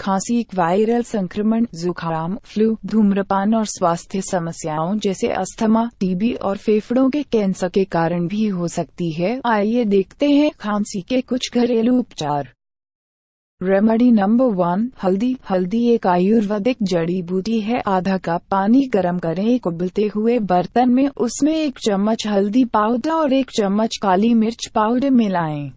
खांसी एक वायरल संक्रमण, जुकाम, फ्लू, धूम्रपान और स्वास्थ्य समस्याओं जैसे अस्थमा, टीबी और फेफड़ों के कैंसर के कारण भी हो सकती है। आइए देखते हैं खांसी के कुछ घरेलू उपचार। रेमेडी नंबर 1, हल्दी। हल्दी एक आयुर्वेदिक जड़ी बूटी है। आधा कप पानी गर्म करें। एक उबलते हुए बर्तन में उसमें 1 चम्मच हल्दी पाउडर और 1 चम्मच काली मिर्च पाउडर मिलाएं।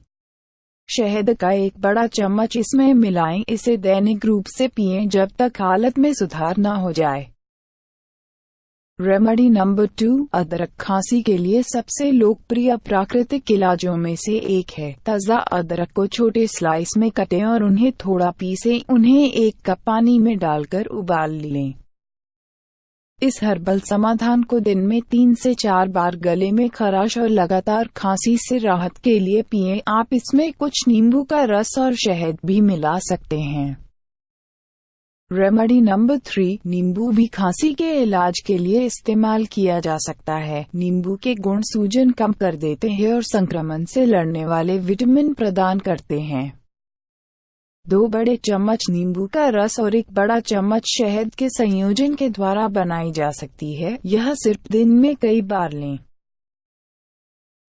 शहद का 1 बड़ा चम्मच इसमें मिलाएं। इसे दैनिक रूप से पिएं जब तक हालत में सुधार न हो जाए। रेमेडी नंबर 2, अदरक। खांसी के लिए सबसे लोकप्रिय प्राकृतिक इलाजों में से एक है। ताज़ा अदरक को छोटे स्लाइस में काटें और उन्हें थोड़ा पीसें। उन्हें 1 कप पानी में डालकर उबाल लें। इस हर्बल समाधान को दिन में 3 से 4 बार गले में खराश और लगातार खांसी से राहत के लिए पिएं। आप इसमें कुछ नींबू का रस और शहद भी मिला सकते हैं। रेमेडी नंबर 3, नींबू भी खांसी के इलाज के लिए इस्तेमाल किया जा सकता है। नींबू के गुण सूजन कम कर देते हैं और संक्रमण से लड़ने वाले विटामिन प्रदान करते हैं। 2 बड़े चम्मच नींबू का रस और 1 बड़ा चम्मच शहद के संयोजन के द्वारा बनाई जा सकती है। यह सिर्फ दिन में कई बार लें।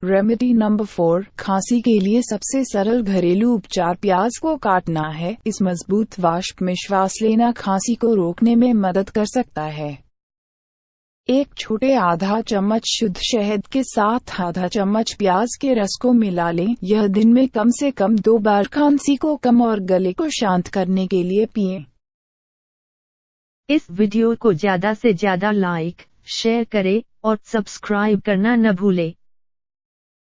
रेमेडी नंबर 4, खांसी के लिए सबसे सरल घरेलू उपचार प्याज को काटना है। इस मजबूत वाष्प में श्वास लेना खांसी को रोकने में मदद कर सकता है। 1 छोटे आधा चम्मच शुद्ध शहद के साथ आधा चम्मच प्याज के रस को मिला लें। यह दिन में कम से कम 2 बार खांसी को कम और गले को शांत करने के लिए पिएं। इस वीडियो को ज्यादा से ज्यादा लाइक, शेयर करें और सब्सक्राइब करना न भूलें।